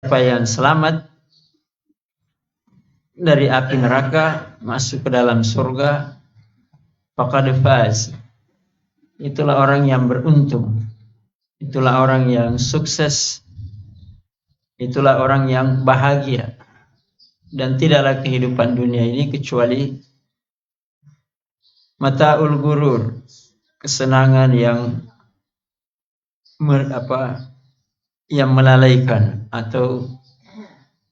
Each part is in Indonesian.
Siapa yang selamat dari api neraka masuk ke dalam surga, faqad faz. Itulah orang yang beruntung. Itulah orang yang sukses. Itulah orang yang bahagia. Dan tidaklah kehidupan dunia ini kecuali mata'ul gurur, kesenangan yang melalaikan, atau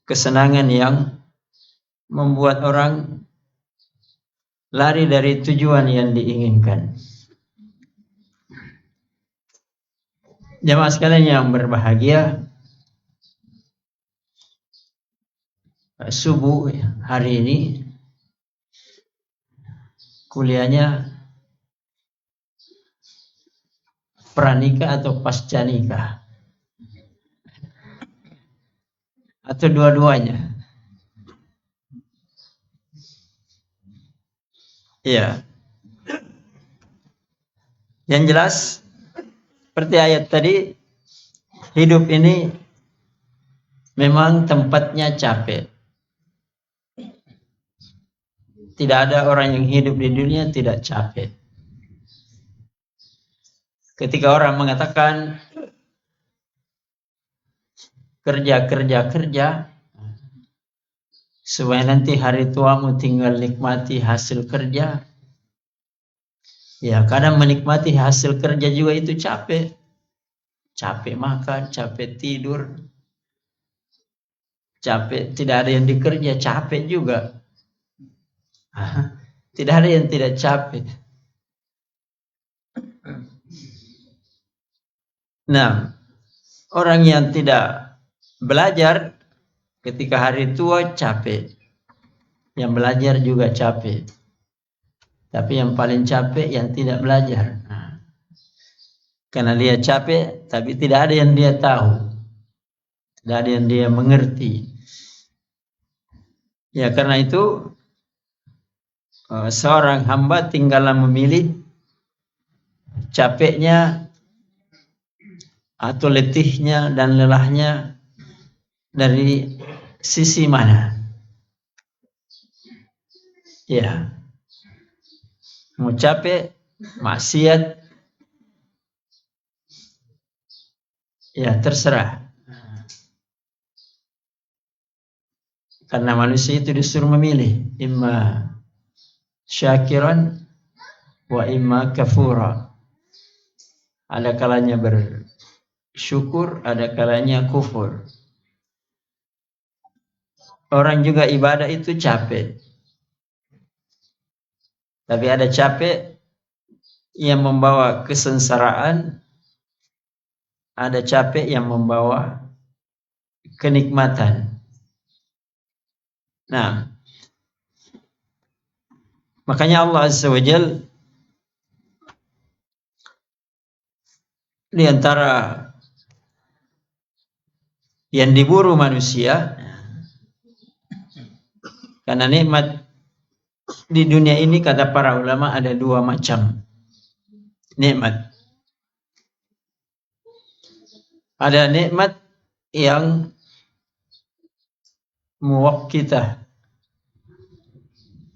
kesenangan yang membuat orang lari dari tujuan yang diinginkan. Jamaah sekalian yang berbahagia, subuh hari ini kuliahnya pranikah atau pasca nikah, atau dua-duanya? Iya. Yang jelas seperti ayat tadi, hidup ini memang tempatnya capek. Tidak ada orang yang hidup di dunia tidak capek. Ketika orang mengatakan kerja supaya nanti hari tuamu tinggal nikmati hasil kerja, ya kadang menikmati hasil kerja juga itu capek. Capek makan, capek tidur, capek tidak ada yang dikerja, capek juga. Tidak ada yang tidak capek. Nah, orang yang tidak belajar ketika hari tua capek. Yang belajar juga capek. Tapi yang paling capek yang tidak belajar. Karena dia capek, tapi tidak ada yang dia tahu. Tidak ada yang dia mengerti. Ya, karena itu seorang hamba tinggallah memilih capeknya atau letihnya dan lelahnya dari sisi mana. Ya, mau capek, maksiat, ya terserah. Karena manusia itu disuruh memilih, imma syakiran wa imma kafura. Ada kalanya bersyukur, ada kalanya kufur. Orang juga ibadah itu capek. Tapi ada capek yang membawa kesengsaraan, ada capek yang membawa kenikmatan. Nah, makanya Allah Azza wa Jal di antara yang diburu manusia, karena nikmat di dunia ini kata para ulama ada dua macam nikmat. Ada nikmat yang muwaqqitah,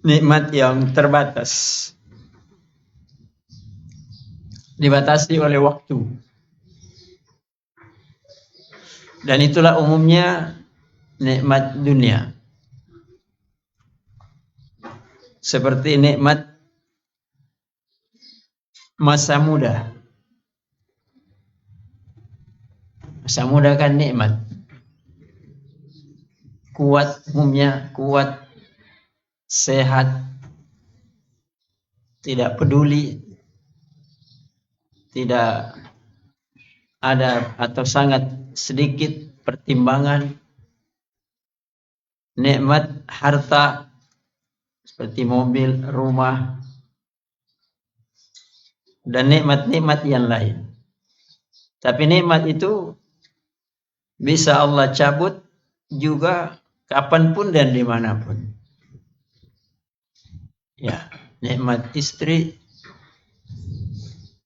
nikmat yang terbatas, dibatasi oleh waktu. Dan itulah umumnya nikmat dunia. Seperti nikmat masa muda. Masa muda kan nikmat. Kuat umumnya, kuat, sehat, tidak peduli, tidak ada atau sangat sedikit pertimbangan. Nikmat harta seperti mobil, rumah, dan nikmat-nikmat yang lain. Tapi nikmat itu bisa Allah cabut juga kapanpun dan dimanapun. Ya, nikmat istri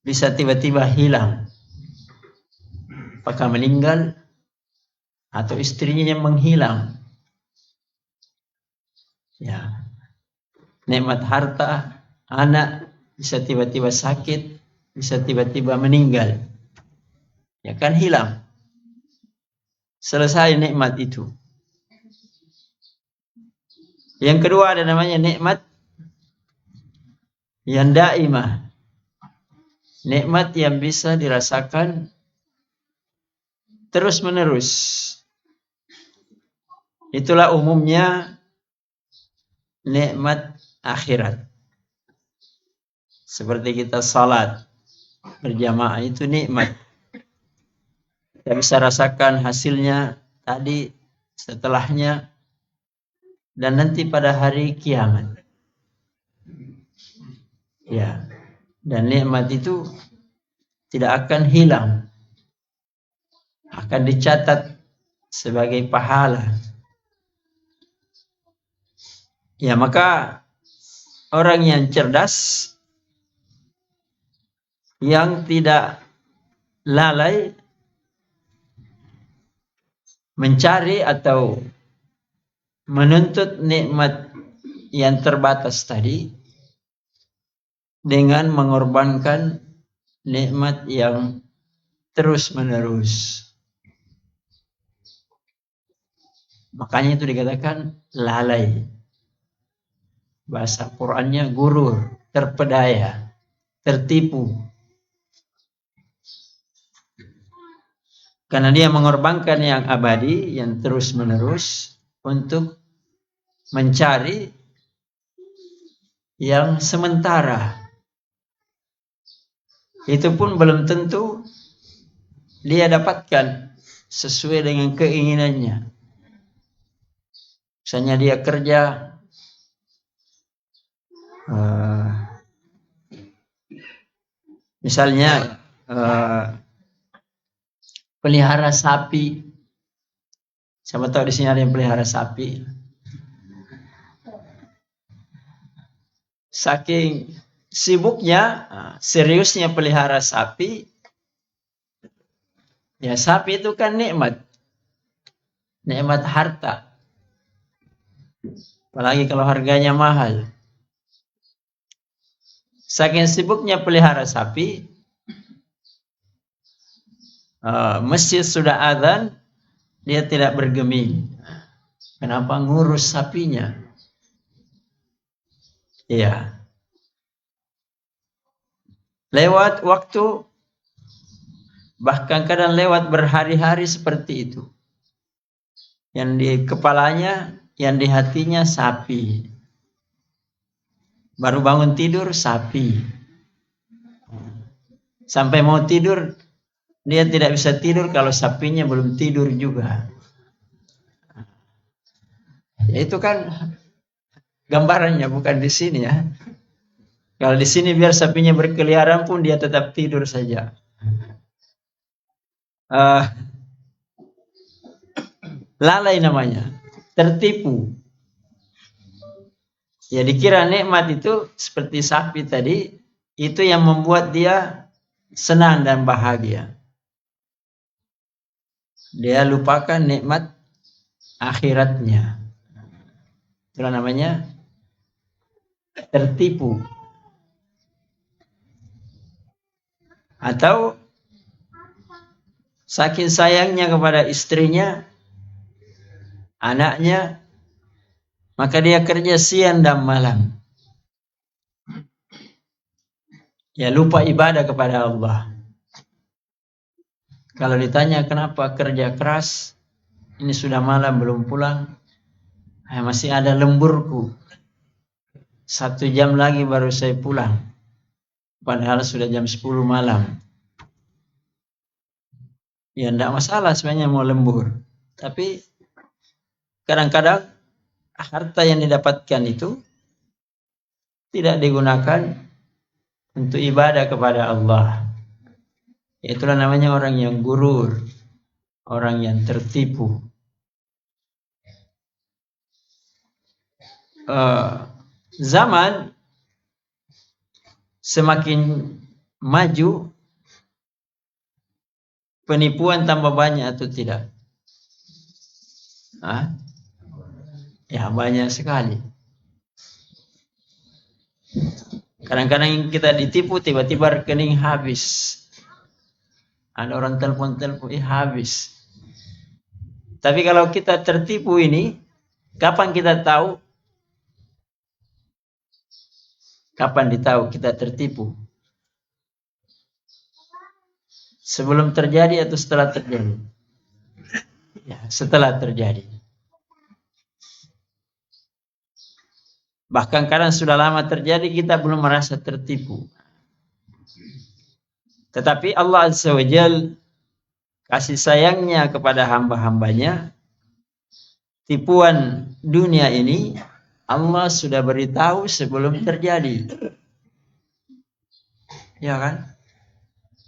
bisa tiba-tiba hilang. Apakah meninggal atau istrinya yang menghilang. Ya, nikmat harta, anak bisa tiba-tiba sakit, bisa tiba-tiba meninggal. Ya kan hilang. Selesai nikmat itu. Yang kedua ada namanya nikmat yang daimah. Nikmat yang bisa dirasakan terus menerus. Itulah umumnya nikmat akhirat. Seperti kita salat berjamaah itu nikmat. Kita bisa rasakan hasilnya tadi, setelahnya, dan nanti pada hari kiamat. Ya, dan nikmat itu tidak akan hilang, akan dicatat sebagai pahala. Ya, maka orang yang cerdas, yang tidak lalai mencari atau menuntut nikmat yang terbatas tadi dengan mengorbankan nikmat yang terus menerus. Makanya itu dikatakan lalai. Bahasa Qur'annya gurur, terpedaya, tertipu. Karena dia mengorbankan yang abadi, yang terus menerus untuk mencari yang sementara. Itu pun belum tentu dia dapatkan sesuai dengan keinginannya. Misalnya dia kerja pelihara sapi. Siapa tahu di sini ada yang pelihara sapi. Saking sibuknya, seriusnya pelihara sapi, ya sapi itu kan nikmat harta. Apalagi kalau harganya mahal. Saking sibuknya pelihara sapi, masjid sudah adzan, dia tidak bergeming. Kenapa? Ngurus sapinya. Iya. Lewat waktu, bahkan kadang lewat berhari-hari seperti itu. Yang di kepalanya, yang di hatinya sapi. Baru bangun tidur sapi. Sampai mau tidur, dia tidak bisa tidur kalau sapinya belum tidur juga. Ya, itu kan gambarannya, bukan di sini ya. Kalau di sini biar sapinya berkeliaran pun dia tetap tidur saja. Lalai namanya, tertipu. Ya dikira nikmat itu seperti sapi tadi, itu yang membuat dia senang dan bahagia. Dia lupakan nikmat akhiratnya. Itulah namanya tertipu. Atau saking sayangnya kepada istrinya, anaknya, maka dia kerja siang dan malam. Ya lupa ibadah kepada Allah. Kalau ditanya kenapa kerja keras, ini sudah malam belum pulang, masih ada lemburku. 1 jam lagi baru saya pulang. Padahal sudah jam 10 malam. Ya tidak masalah sebenarnya mau lembur. Tapi kadang-kadang harta yang didapatkan itu tidak digunakan untuk ibadah kepada Allah. Itulah namanya orang yang gurur, orang yang tertipu. Zaman semakin maju, penipuan tambah banyak atau tidak? Hah? Ya banyak sekali. Kadang-kadang kita ditipu, tiba-tiba rekening habis. Ada orang telepon-telepon, habis. Tapi kalau kita tertipu ini, kapan kita tahu? Kapan ditahu kita tertipu? Sebelum terjadi atau setelah terjadi? Ya, setelah terjadi. Bahkan kadang sudah lama terjadi kita belum merasa tertipu. Tetapi Allah Azza wa Jalla kasih sayangnya kepada hamba-hambanya, tipuan dunia ini Allah sudah beritahu sebelum terjadi. Ya kan?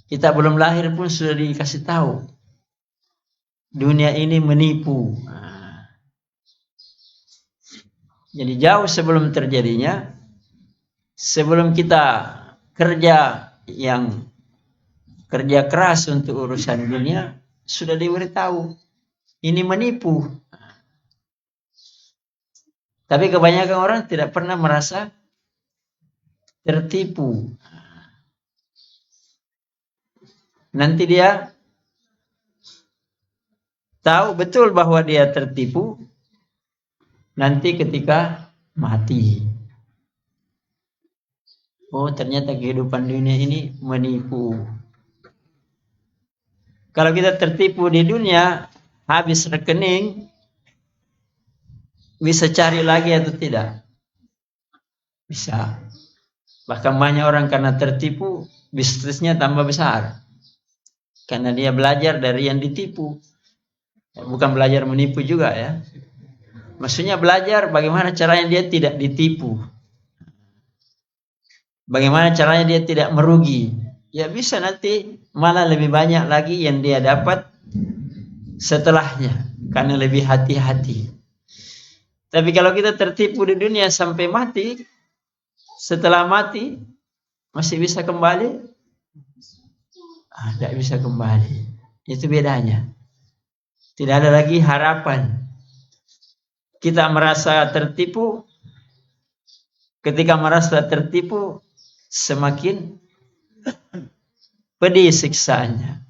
Kita belum lahir pun sudah dikasih tahu. Dunia ini menipu. Jadi jauh sebelum terjadinya, sebelum kita kerja keras untuk urusan dunia, sudah diberitahu ini menipu. Tapi kebanyakan orang tidak pernah merasa tertipu. Nanti dia tahu betul bahwa dia tertipu nanti ketika mati. Oh, ternyata kehidupan dunia ini menipu. Kalau kita tertipu di dunia, habis rekening, bisa cari lagi atau tidak? Bisa. Bahkan banyak orang karena tertipu, bisnisnya tambah besar. Karena dia belajar dari yang ditipu. Bukan belajar menipu juga ya. Maksudnya belajar bagaimana caranya dia tidak ditipu. Bagaimana caranya dia tidak merugi. Ya bisa nanti malah lebih banyak lagi yang dia dapat setelahnya. Karena lebih hati-hati. Tapi kalau kita tertipu di dunia sampai mati, setelah mati masih bisa kembali? Tidak bisa kembali. Itu bedanya. Tidak ada lagi harapan. Kita merasa tertipu. Ketika merasa tertipu, semakin pedih siksaannya.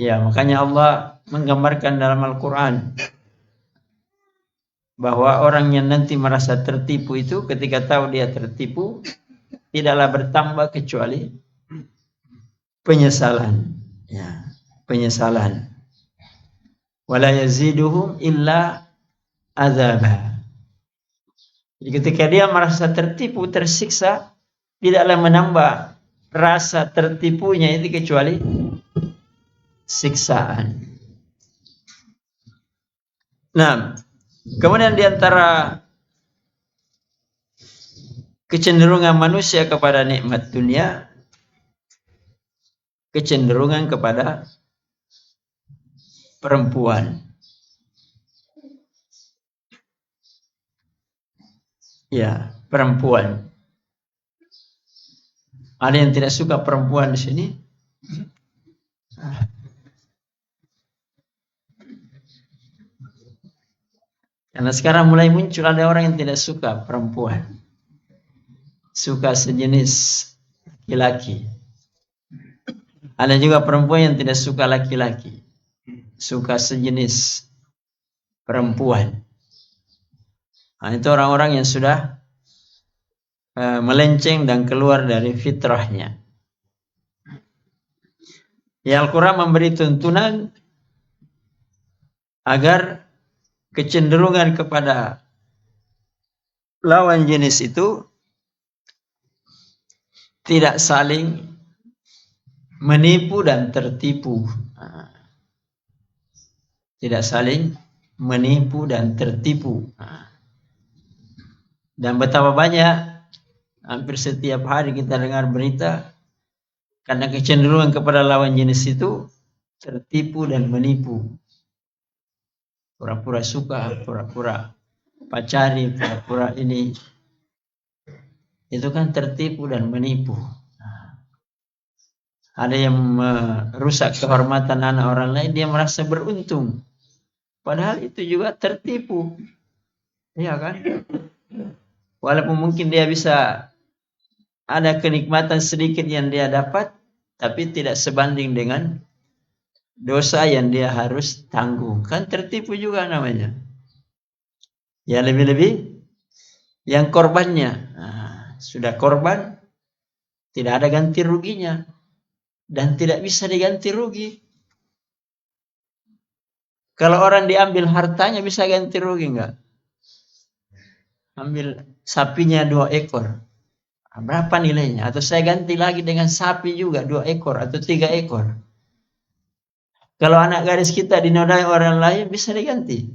Ya, makanya Allah menggambarkan dalam Al-Quran bahwa orang yang nanti merasa tertipu itu ketika tahu dia tertipu, tidaklah bertambah kecuali penyesalan. Ya, penyesalan. Wala yaziduhum illa azaba. Jadi ketika dia merasa tertipu, tersiksa, tidaklah menambah rasa tertipunya itu kecuali siksaan. Nah, kemudian di antara kecenderungan manusia kepada nikmat dunia, kecenderungan kepada perempuan. Ya, perempuan. Ada yang tidak suka perempuan di sini? Karena sekarang mulai muncul ada orang yang tidak suka perempuan. Suka sejenis laki-laki. Ada juga perempuan yang tidak suka laki-laki. Suka sejenis perempuan. Nah, itu orang-orang yang sudah melenceng dan keluar dari fitrahnya. Ya, Al-Quran memberi tuntunan agar kecenderungan kepada lawan jenis itu tidak saling menipu dan tertipu. Tidak saling menipu dan tertipu. Dan betapa banyak hampir setiap hari kita dengar berita karena kecenderungan kepada lawan jenis itu tertipu dan menipu. Pura-pura suka, pura-pura pacari, pura-pura ini. Itu kan tertipu dan menipu. ada yang merusak kehormatan anak orang lain, dia merasa beruntung. Padahal itu juga tertipu. Iya kan? Walaupun mungkin dia bisa ada kenikmatan sedikit yang dia dapat, tapi tidak sebanding dengan dosa yang dia harus tanggung. Kan tertipu juga namanya. Ya lebih-lebih yang korbannya. Nah, sudah korban, tidak ada ganti ruginya. Dan tidak bisa diganti rugi. Kalau orang diambil hartanya bisa ganti rugi enggak? Ambil sapinya 2 ekor. Berapa nilainya? Atau saya ganti lagi dengan sapi juga 2 ekor atau 3 ekor. Kalau anak gadis kita dinodai orang lain bisa diganti.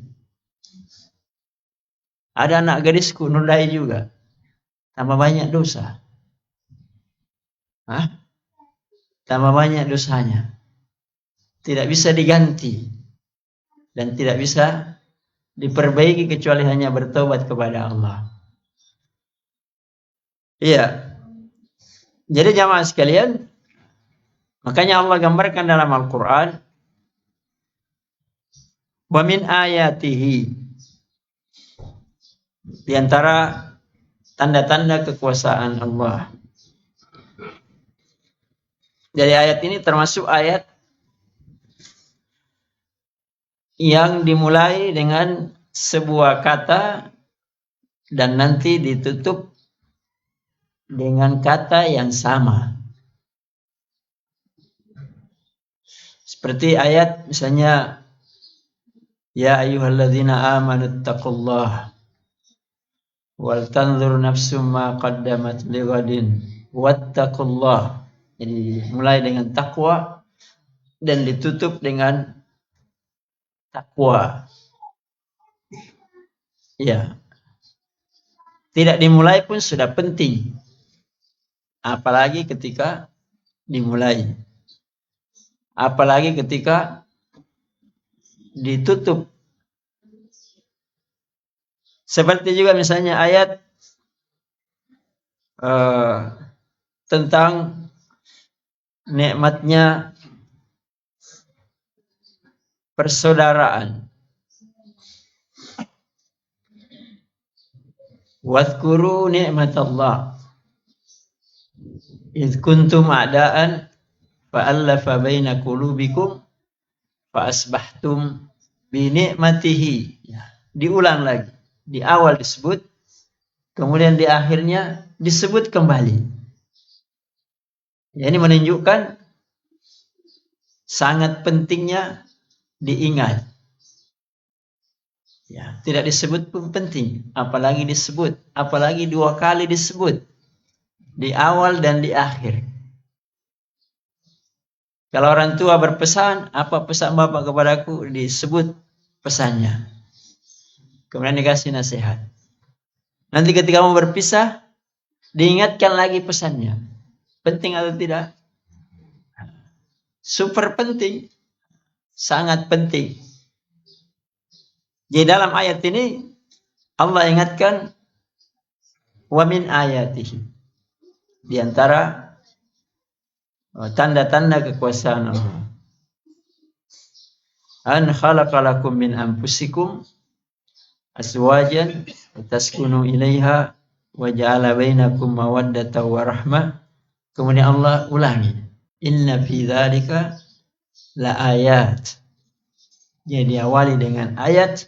Ada anak gadisku nodai juga. Tambah banyak dosa. Hah? Tambah banyak dosanya. Tidak bisa diganti. Dan tidak bisa diperbaiki kecuali hanya bertobat kepada Allah. Iya. Jadi jamaah sekalian, makanya Allah gambarkan dalam Al-Quran, wa min ayatihi, di antara tanda-tanda kekuasaan Allah. Jadi ayat ini termasuk ayat yang dimulai dengan sebuah kata dan nanti ditutup dengan kata yang sama. Seperti ayat misalnya, ya ayyuhalladzina amanu taqullah wal tanzur nafsum ma qaddamat lighadin wattaqullah. Jadi mulai dengan takwa dan ditutup dengan takwa. Ya. Tidak dimulai pun sudah penting. Apalagi ketika dimulai. Apalagi ketika ditutup. Seperti juga misalnya ayat tentang nikmatnya persaudaraan. Wadhkuru ni'matallah idh kuntum a'daan fa'allafa baina qulubikum fa asbahtum bi ni'matihi. Ya, diulang lagi. Di awal disebut, kemudian di akhirnya disebut kembali. Ya, ini menunjukkan sangat pentingnya diingat. Ya, tidak disebut pun penting, apalagi disebut, apalagi 2 kali disebut. Di awal dan di akhir. Kalau orang tua berpesan, apa pesan bapak kepadaku? Disebut pesannya. Kemudian dikasih nasihat. Nanti ketika mau berpisah, diingatkan lagi pesannya. Penting atau tidak? Super penting. Sangat penting. Jadi dalam ayat ini, Allah ingatkan, wa min ayatihi. Di antara tanda-tanda kekuasaan Allah. An khalaqalakum min anfusikum azwajan taskunu ilaiha wa ja'ala bainakum mawaddatan wa rahmah. Kemudian Allah ulangi, inna fi dzalika la ayat. Jadi diawali dengan ayat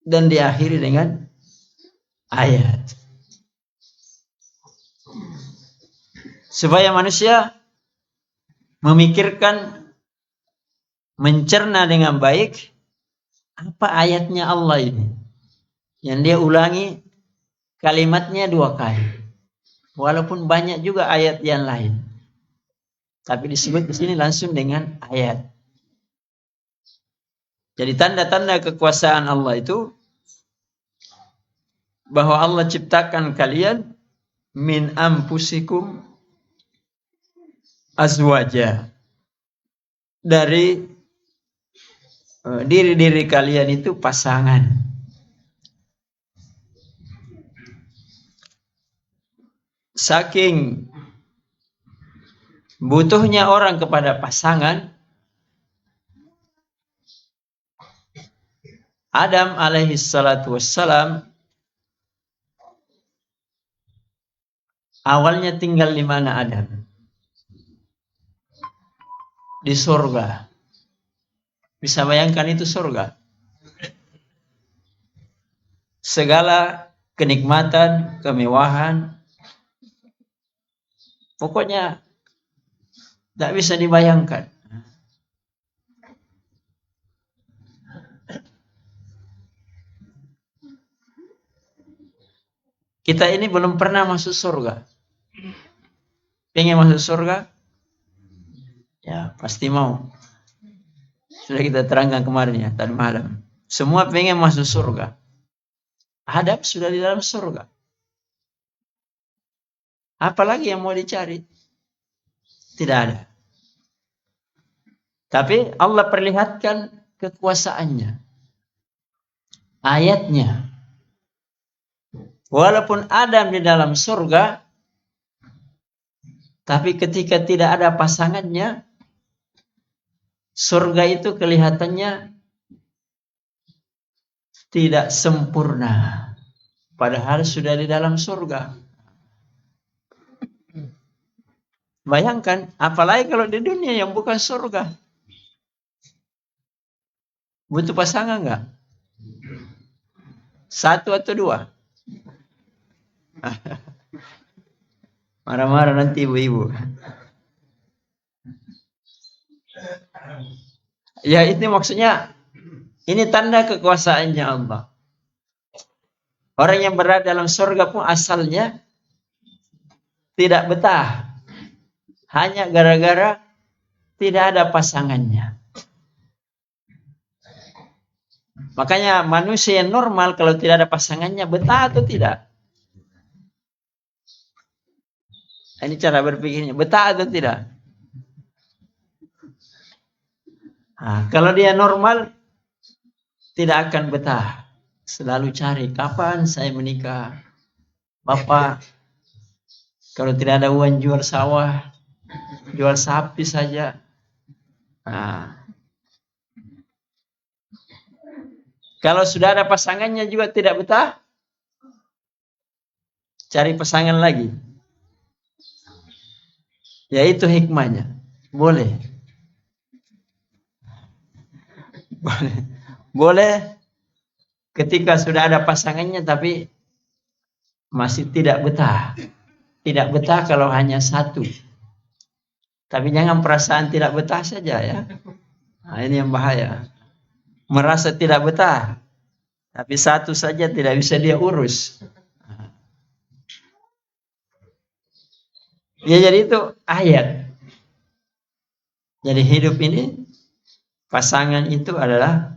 dan diakhiri dengan ayat. Supaya manusia memikirkan, mencerna dengan baik apa ayatnya Allah ini. Yang dia ulangi kalimatnya 2 kali. Walaupun banyak juga ayat yang lain. Tapi disebut di sini langsung dengan ayat. Jadi tanda-tanda kekuasaan Allah itu bahwa Allah ciptakan kalian min anfusikum azwaja. Dari diri-diri kalian itu pasangan. Saking butuhnya orang kepada pasangan. Adam alaihi salatu wassalam awalnya tinggal di mana Adam? Di surga. Bisa bayangkan itu surga. Segala kenikmatan, kemewahan, pokoknya tidak bisa dibayangkan. Kita ini belum pernah masuk surga. Pengen masuk surga? Ya, pasti mau. Sudah kita terangkan kemarin ya, tadi malam. Semua pengen masuk surga. Hadap sudah di dalam surga. Apalagi yang mau dicari? Tidak ada. Tapi Allah perlihatkan kekuasaannya. Ayatnya. Walaupun Adam di dalam surga, tapi ketika tidak ada pasangannya, surga itu kelihatannya tidak sempurna. Padahal sudah di dalam surga. Bayangkan, apalagi kalau di dunia yang bukan surga. Butuh pasangan enggak? Satu atau dua? Marah-marah nanti ibu-ibu. Ya itu maksudnya, ini tanda kekuasaannya Allah. Orang yang berada dalam surga pun asalnya tidak betah. Hanya gara-gara tidak ada pasangannya. Makanya manusia yang normal kalau tidak ada pasangannya betah atau tidak? Ini cara berpikirnya, betah atau tidak? Nah, kalau dia normal tidak akan betah. Selalu cari kapan saya menikah. Bapak, kalau tidak ada uang jual sawah, jual sapi saja. Nah, kalau sudah ada pasangannya juga tidak betah, cari pasangan lagi. Ya itu hikmahnya. Boleh. Boleh ketika sudah ada pasangannya tapi masih tidak betah. Tidak betah kalau hanya satu. Tapi jangan perasaan tidak betah saja ya. Nah, ini yang bahaya. Merasa tidak betah. Tapi satu saja tidak bisa dia urus. Ya jadi itu ayat. Jadi hidup ini pasangan itu adalah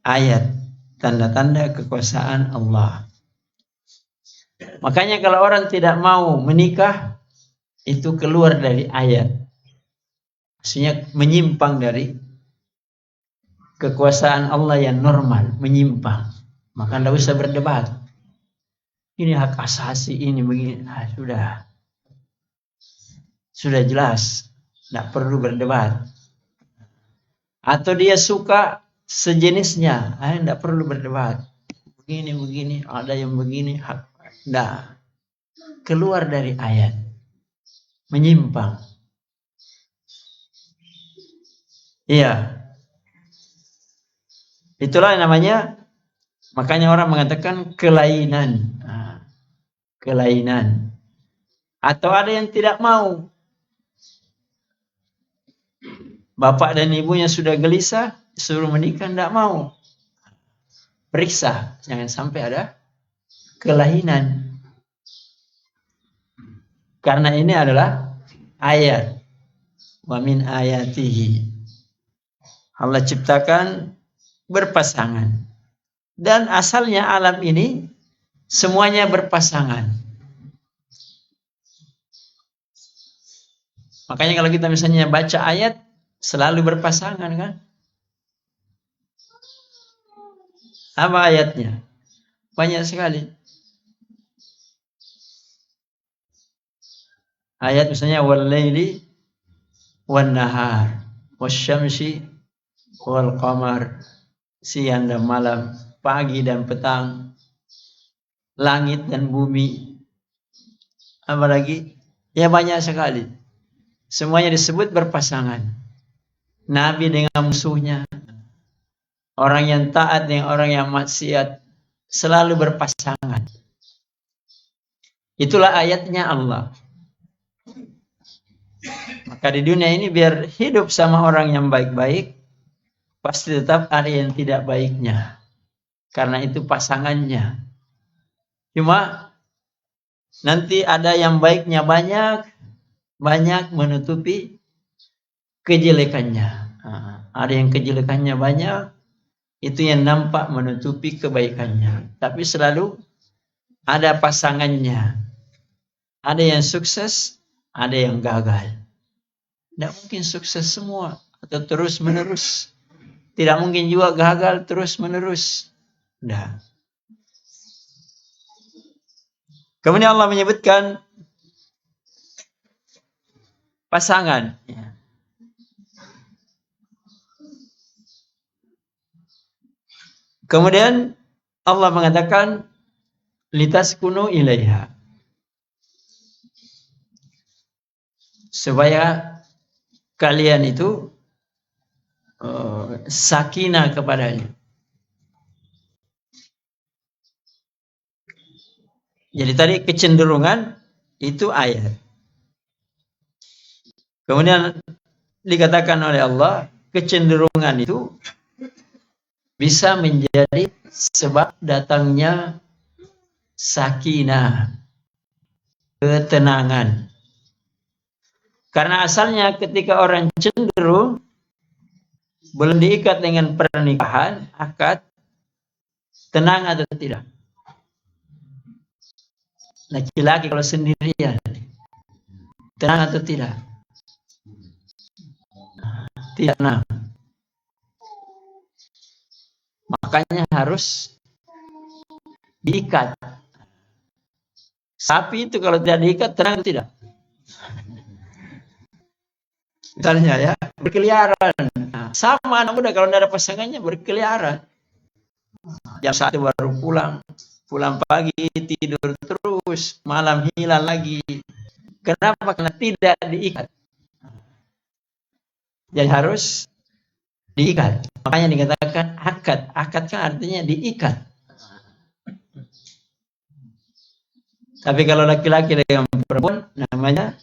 ayat. Tanda-tanda kekuasaan Allah. Makanya kalau orang tidak mau menikah, itu keluar dari ayat. Maksudnya menyimpang dari kekuasaan Allah yang normal, menyimpang. Maka tidak usah berdebat. Ini hak asasi, ini begini. Nah, sudah jelas. Tidak perlu berdebat. Atau dia suka sejenisnya. Tidak perlu berdebat. Begini, ada yang begini. Tidak. Keluar dari ayat. Menyimpang. Iya. Itulah yang namanya, makanya orang mengatakan kelainan. Kelainan. Atau ada yang tidak mau. Bapak dan ibunya sudah gelisah, suruh menikah, tidak mau. Periksa, jangan sampai ada kelainan. Karena ini adalah ayat. Wa min ayatihi. Allah ciptakan berpasangan. Dan asalnya alam ini semuanya berpasangan. Makanya kalau kita misalnya baca ayat, selalu berpasangan kan? Apa ayatnya? Banyak sekali. Ayat misalnya wal-laili wan nahar wasyamsi wal qamar, siang dan malam, pagi dan petang, langit dan bumi, apalagi ya banyak sekali. Semuanya disebut berpasangan. Nabi dengan musuhnya, orang yang taat dengan orang yang maksiat, selalu berpasangan. Itulah ayatnya Allah. Maka di dunia ini biar hidup sama orang yang baik-baik, pasti tetap ada yang tidak baiknya. Karena itu pasangannya. Cuma nanti ada yang baiknya banyak menutupi kejelekannya. Ada yang kejelekannya banyak, itu yang nampak menutupi kebaikannya. Tapi selalu ada pasangannya. Ada yang sukses, ada yang gagal. Tidak mungkin sukses semua atau terus menerus. Tidak mungkin juga gagal terus menerus. Nah. Kemudian Allah menyebutkan pasangan. Kemudian Allah mengatakan litaskunu ilaiha, supaya kalian itu sakinah kepadanya. Jadi tadi kecenderungan itu ayat. Kemudian dikatakan oleh Allah, kecenderungan itu bisa menjadi sebab datangnya sakinah, ketenangan. Karena asalnya ketika orang cenderung belum diikat dengan pernikahan, akad, tenang atau tidak? Laki-laki kalau sendirian, tenang atau tidak? Tidak tenang. Makanya harus diikat. Sapi itu kalau tidak diikat, tenang atau tidak? Misalnya ya, berkeliaran. Sama anak muda kalau tidak ada pasangannya berkeliaran. Jam 1 baru pulang pagi tidur terus, malam hilang lagi. Kenapa? Karena tidak diikat. Jadi harus diikat. Makanya dikatakan akad. Akad kan artinya diikat. Tapi kalau laki-laki dengan perempuan namanya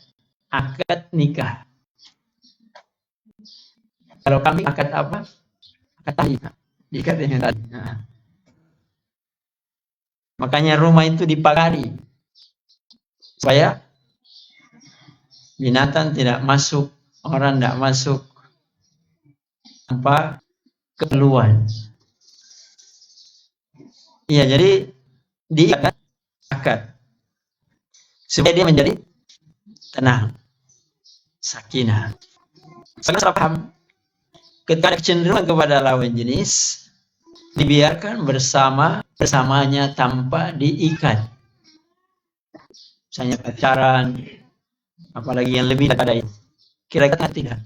akad nikah. Kalau kami akad apa? Akad tali. Diikat dengan tali. Makanya rumah itu dipagari supaya binatang tidak masuk, orang tidak masuk keluhan. Iya, jadi diikat akad supaya dia menjadi tenang, sakinah. Salah paham. Ketika kecenderungan kepada lawan jenis dibiarkan bersamanya tanpa diikat. Misalnya pacaran, apalagi yang lebih daripada itu. Kira-kira tidak.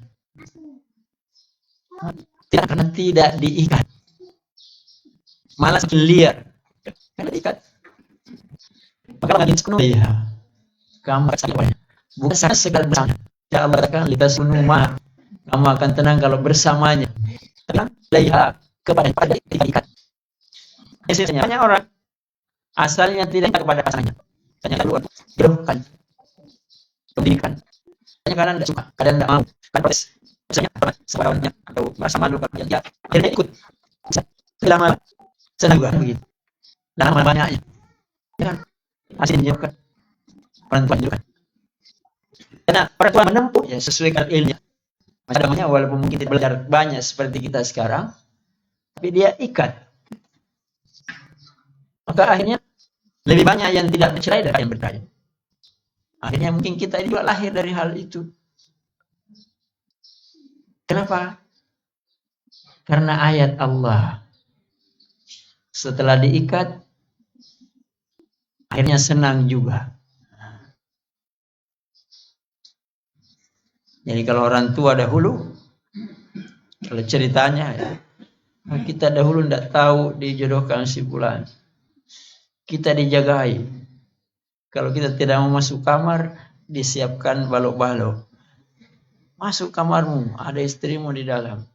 Tidak, karena tidak diikat. Malah semakin liar. Karena diikat. Maka lagi sepenuh ya. Kamu akan sakit. Bukan saja segala bersama. Ya Allah katakan litaskunu ma. Kamu akan tenang kalau bersamanya. Tenang, laiha kepada diikat. Biasanya banyak orang asalnya tidak kepada pasangannya. Hanya keluar, dirohkan, pendidikan. Hanya kadang tidak suka, kadang tidak mau. Kan proses. Misalnya sama kawannya atau merasa malu kalau dia akhirnya ikut. Bisa lama senang juga begitu. Lama banyaknya. Ya kan? Masih menjauhkan. Orang tua menjauhkan. Karena orang tua menempuh ya sesuai dengan ilmunya. Masalahnya walaupun mungkin tidak belajar banyak seperti kita sekarang, tapi dia ikat. Maka akhirnya lebih banyak yang tidak bercerai daripada yang bercerai. Akhirnya mungkin kita juga lahir dari hal itu. Kenapa? Karena ayat Allah. Setelah diikat, akhirnya senang juga. Jadi kalau orang tua dahulu, kalau ceritanya ya, kita dahulu tidak tahu dijodohkan si fulan, kita dijagai. Kalau kita tidak mau masuk kamar, disiapkan balok-balok. Masuk kamarmu, ada istrimu di dalam.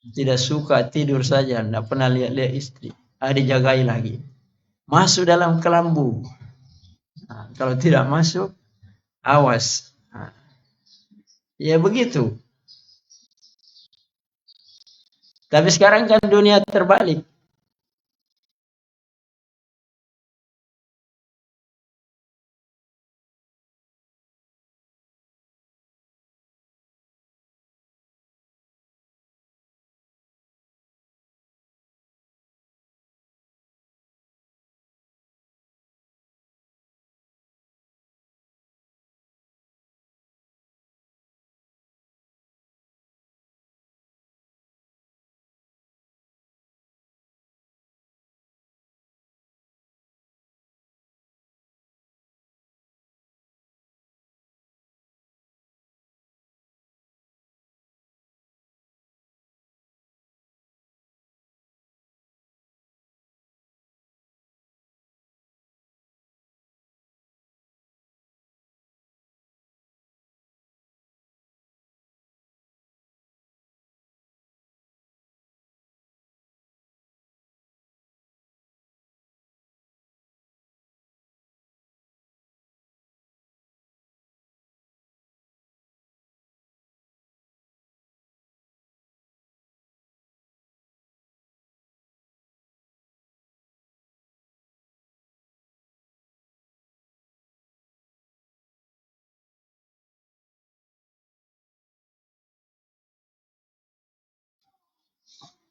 Tidak suka, tidur saja, tidak pernah lihat-lihat istri. Dijagai lagi. Masuk dalam kelambu. Kalau tidak masuk, awas. Ya begitu. Tapi sekarang kan dunia terbalik.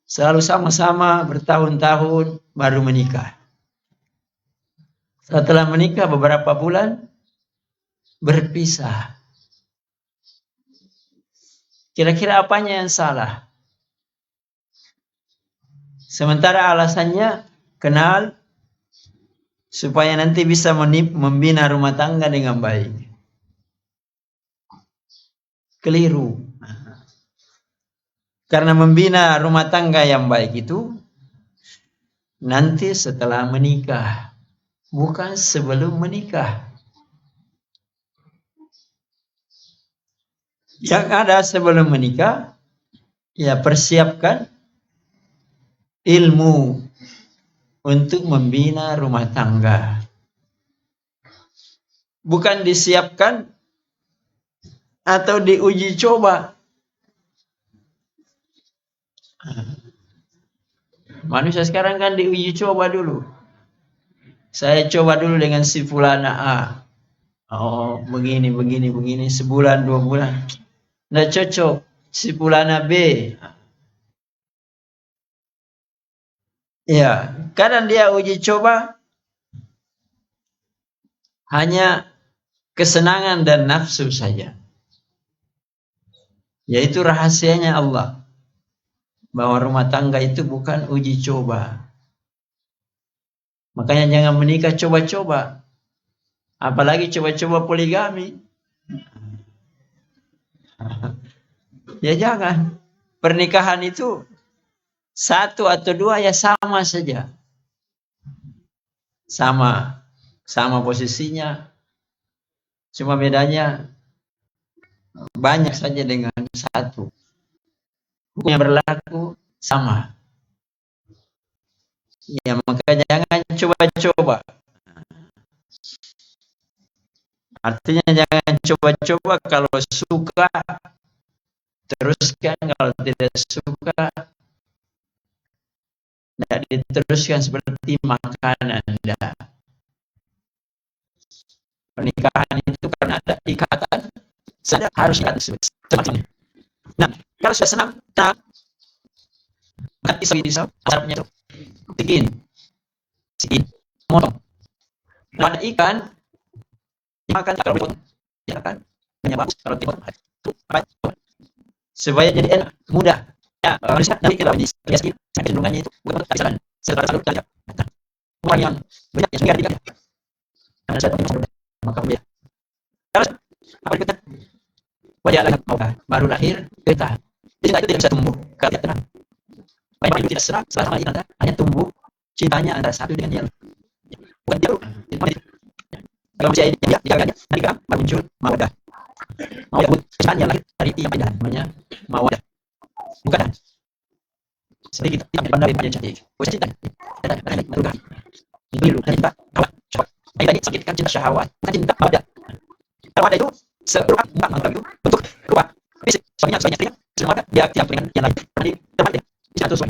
Selalu sama-sama bertahun-tahun baru menikah. Setelah menikah beberapa bulan berpisah. Kira-kira apanya yang salah? Sementara alasannya kenal supaya nanti bisa membina rumah tangga dengan baik. Keliru. Karena membina rumah tangga yang baik itu nanti setelah menikah, bukan sebelum menikah. Yang ada sebelum menikah, ya persiapkan ilmu untuk membina rumah tangga. Bukan disiapkan atau diuji coba. Manusia sekarang kan diuji coba dulu. Saya coba dulu dengan si fulana A. Oh, begini, sebulan, 2 bulan. Nggak cocok. Si fulana B. Ya, kadang dia uji coba hanya kesenangan dan nafsu saja. Yaitu rahasianya Allah. Bahwa rumah tangga itu bukan uji coba. Makanya jangan menikah coba-coba. Apalagi coba-coba poligami. Ya jangan. Pernikahan itu 1 atau 2 ya sama saja. Sama posisinya. Cuma bedanya banyak saja dengan 1. Hukum yang berlaku sama. Ya maka jangan coba-coba. Artinya jangan coba-coba, kalau suka teruskan, kalau tidak suka tidak diteruskan, seperti makanan. Pernikahan itu karena ada ikatan, saja harus ikatan semacamnya. Nah, kalau sudah senang, makan pisau, asapnya itu bikin, motong. Kalau ada ikan, dimakan, kalau dipotong, ya kan, hanya bagus kalau dipotong. Supaya jadi enak, mudah. Ya, manusia nanti kita biasa kecenderungannya itu bukan kebiasaan. Setelah selalu kita lihat orang yang banyak yang segar dikit, karena saya maka dia Apa berikutnya? Wajah lagi maukah baru lahir kita. Cinta itu tidak bisa tumbuh kalau tidak tenang. Baik itu tidak serang selama ini antara hanya tumbuh cintanya antara satu dengan yang bukan dia. Kalau manusia ini dia dijaga nanti kan baru muncul mawadah. Mawadah pun kesukaan yang lahir dari yang indah namanya mawadah. Bukan seperti kita tidak pandai pada cantik. Bisa cinta. Ada berubah. Biru cinta kawan. Coba. Ini tadi sakitkan cinta syahwat. Bukan cinta mawadah. Kalau ada itu serupa enggak mantap itu untuk rupa fisik soalnya dia semua dia tidak punya yang lain nanti teman dia bisa terus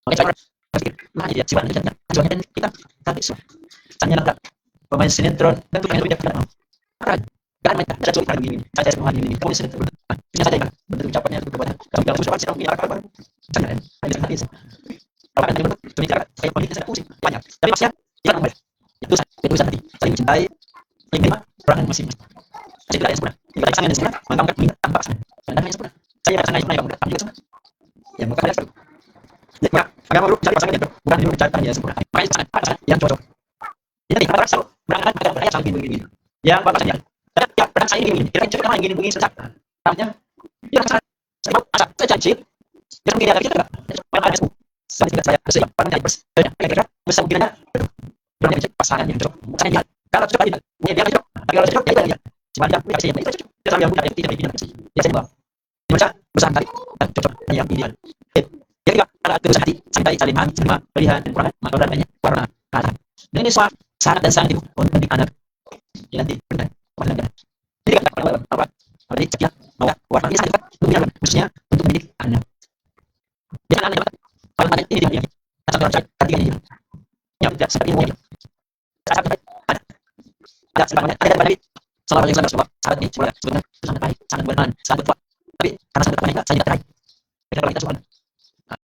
makanya saya berpikir nah dia siapa nanti soalnya dan kita tapi soalnya nanti pemain sinetron dan bukan itu dia tidak mau kan mereka ada cerita begini saya semua ini kamu sinetron bisa saja kan bentuk ucapannya itu kepada kamu yang susah sedang punya akal baru jangan ada nanti kalau kan bentuk cerita saya politik saya pusing banyak tapi maksudnya jangan boleh itu nanti saling mencintai saling terima perangan masing-masing. Saya tidak yang sempurna. Jika ada yang sempurna, mengangkat minat tanpa pasangan. Dan yang sempurna. Saya ada pasangan yang sempurna yang mudah, tapi juga sempurna. Ya, maka ada sempurna. Jadi, agama perlu mencari pasangan yang baik, bukan mencari pasangan yang sempurna. Makanya pasangan yang cocok. Jadi, kalau selalu berangkat agar beraya saling begini. Yang pasangan dan ya, pernah saya ini, kira cocok nama yang begini sejak. Namanya, dia pasangan. Saya mau masak, saya janji. Dia mungkin ada kita enggak? Mana ada semua. Saya tidak saya bersiap, pada nyari bers. Kira-kira bisa mungkin ada. Berarti ada pasangan yang cocok. Saya lihat. Kalau cocok tidak, dia cocok. Tapi kalau cocok, dia lihat. Cuma dia punya yang cocok. Dia selalu yang muda yang tidak dipilih. Dia saya bawa. Dibaca bersama kali dan cocok yang ideal. Yang kedua, ada ketulusan hati, sampai saling paham, terima, pilihan dan kekurangan, maka dan banyak warna kata. Dan ini semua sangat dan sangat untuk mendidik anak. Ya nanti benar, warna benar. Jadi kan apa? Jadi setia, mau warna ini sangat untuk benar, khususnya untuk mendidik anak. Jangan anak dapat kalau anak ini tidak asal orang cari hati ini. Yang tidak seperti ini. Ada sebenarnya ada dari salah yang saya saat ini sebenarnya sangat baik, sangat berman, sangat kuat. Tapi karena sangat banyak saya tidak terakhir. Kita